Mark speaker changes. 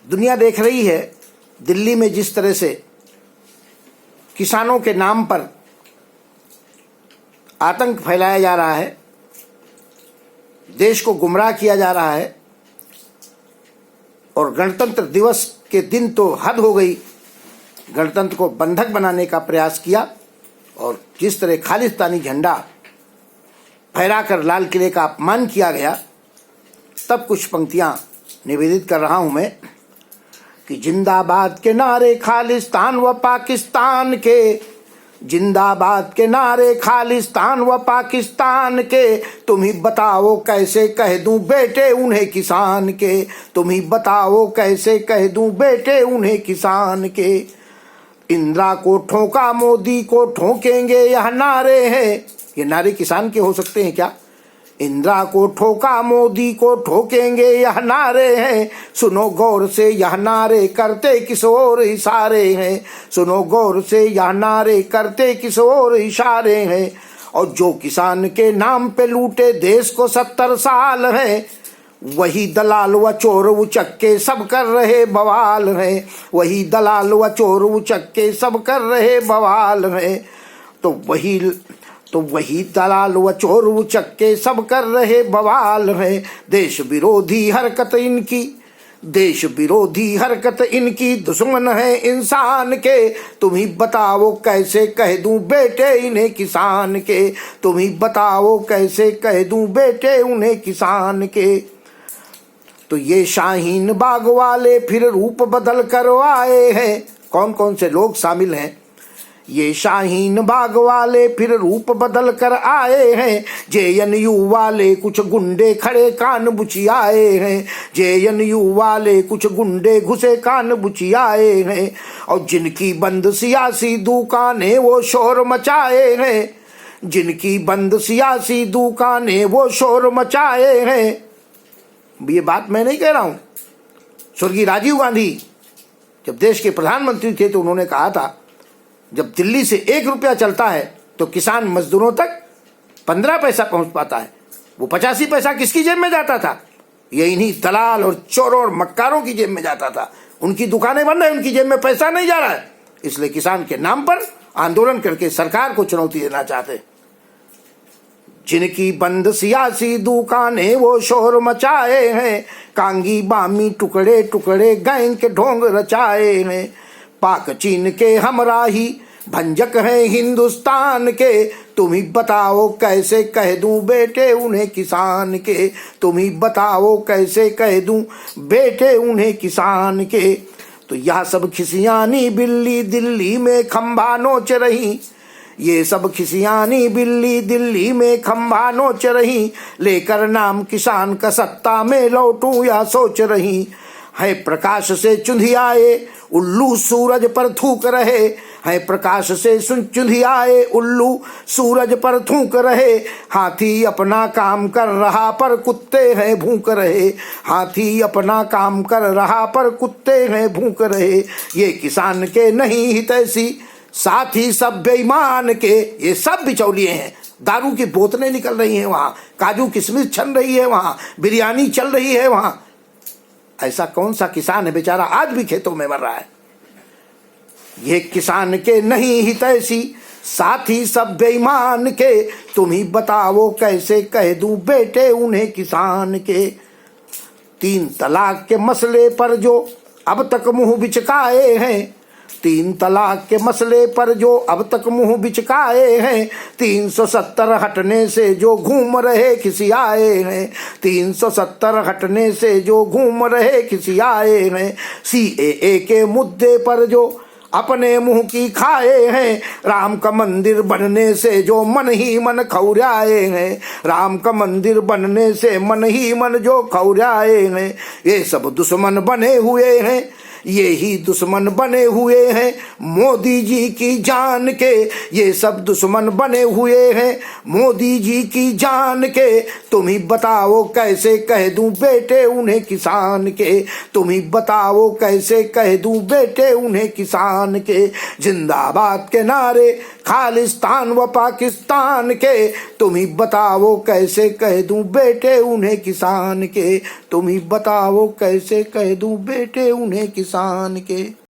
Speaker 1: दुनिया देख रही है दिल्ली में जिस तरह से किसानों के नाम पर आतंक फैलाया जा रहा है, देश को गुमराह किया जा रहा है, और गणतंत्र दिवस के दिन तो हद हो गई, गणतंत्र को बंधक बनाने का प्रयास किया और जिस तरह खालिस्तानी झंडा फहराकर लाल किले का अपमान किया गया, तब कुछ पंक्तियां निवेदित कर रहा हूं मैं कि जिंदाबाद के नारे खालिस्तान व पाकिस्तान के, जिंदाबाद के नारे खालिस्तान व पाकिस्तान के, तुम ही बताओ कैसे कह दूं बेटे उन्हें किसान के, तुम ही बताओ कैसे कह दूं बेटे उन्हें किसान के। इंदिरा को ठोका मोदी को ठोकेंगे यह नारे हैं, ये नारे किसान के हो सकते हैं क्या? इंदिरा को ठोका मोदी को ठोकेंगे यह नारे हैं, सुनो गौर से यह नारे करते किस ओर इशारे हैं, सुनो गौर से यह नारे करते किस ओर इशारे हैं। और जो किसान के नाम पे लूटे देश को 70 साल है, वही दलाल व चोर उचक्के सब कर रहे बवाल हैं, वही दलाल व चोर उचक्के सब कर रहे बवाल हैं। तो वही दलाल व चोर उचक्के सब कर रहे बवाल हैं। देश विरोधी हरकत इनकी, देश विरोधी हरकत इनकी, दुश्मन है इंसान के, तुम ही बताओ कैसे कह दूं बेटे इन्हें किसान के, तुम ही बताओ कैसे कह दूं बेटे उन्हें किसान के। तो ये शाहीन बाग वाले फिर रूप बदल कर आए हैं, कौन कौन से लोग शामिल हैं? ये शाहीन बाग वाले फिर रूप बदल कर आए हैं, जेएनयू वाले कुछ गुंडे खड़े कान बुचियाए हैं, जेएनयू वाले कुछ गुंडे घुसे कान बुचियाए हैं। और जिनकी बंद सियासी दुकानें वो शोर मचाए हैं, जिनकी बंद सियासी दुकानें वो शोर मचाए हैं। ये बात मैं नहीं कह रहा हूं, स्वर्गीय राजीव गांधी जब देश के प्रधानमंत्री थे तो उन्होंने कहा था, जब दिल्ली से 1 रुपया चलता है तो किसान मजदूरों तक 15 पैसा पहुंच पाता है। वो 85 पैसा किसकी जेब में जाता था? ये इन्हीं दलाल और चोरों और मक्कारों की जेब में जाता था। उनकी दुकानें बंद है, उनकी जेब में पैसा नहीं जा रहा है, इसलिए किसान के नाम पर आंदोलन करके सरकार को चुनौती देना चाहते। जिनकी बंद सियासी दुकानें वो शोर मचाए हैं, कांगी बामी टुकड़े टुकड़े गैंग के ढोंग रचाए हैं। पाक चीन के हमराही भंजक हैं हिंदुस्तान के, तुम ही बताओ कैसे कह दूं बेटे उन्हें किसान के, तुम ही बताओ कैसे कह दूं बेटे उन्हें किसान के। तो यह सब खिसियानी बिल्ली दिल्ली में खंभा नोच रही, ये सब खिसियानी बिल्ली दिल्ली में खंभा नोच रही, लेकर नाम किसान का सत्ता में लौटूं या सोच रही। है प्रकाश से चुंधियाए उल्लू सूरज पर थूक रहे, है प्रकाश से चुंधियाए उल्लू सूरज पर थूक रहे। हाथी अपना काम कर रहा पर कुत्ते हैं भूख रहे, हाथी अपना काम कर रहा पर कुत्ते हैं भूख रहे। ये किसान के नहीं हितैषी साथी सब बेईमान के, ये सब बिचौलिए हैं। दारू की बोतलें निकल रही हैं वहां, काजू किशमिश छन रही है वहां, बिरयानी चल रही है वहां। ऐसा कौन सा किसान है बेचारा आज भी खेतों में मर रहा है? ये किसान के नहीं हितैषी साथी सब बेईमान के, तुम ही बताओ कैसे कह दूं बेटे उन्हें किसान के। 3 तलाक के मसले पर जो अब तक मुंह बिचकाए हैं, 3 तलाक के मसले पर जो अब तक मुंह बिचकाए हैं, 370 हटने से जो घूम रहे खिसियाए हैं, 370 हटने से जो घूम रहे खिसियाए हैं। CAA के मुद्दे पर जो अपने मुंह की खाए हैं, राम का मंदिर बनने से जो मन ही मन खौराए हैं, राम का मंदिर बनने से मन ही मन जो खौराए हैं। ये सब दुश्मन बने हुए हैं, ये ही दुश्मन बने हुए हैं मोदी जी की जान के, ये सब दुश्मन बने हुए हैं मोदी जी की जान के। तुम ही बताओ कैसे कह दूं बेटे उन्हें किसान के, तुम ही बताओ कैसे कह दूं बेटे उन्हें किसान के। जिंदाबाद के नारे खालिस्तान व पाकिस्तान के, तुम ही बताओ कैसे कह दूं बेटे उन्हें किसान के, तुम ही बताओ कैसे कह दूं बेटे उन्हें किसान के।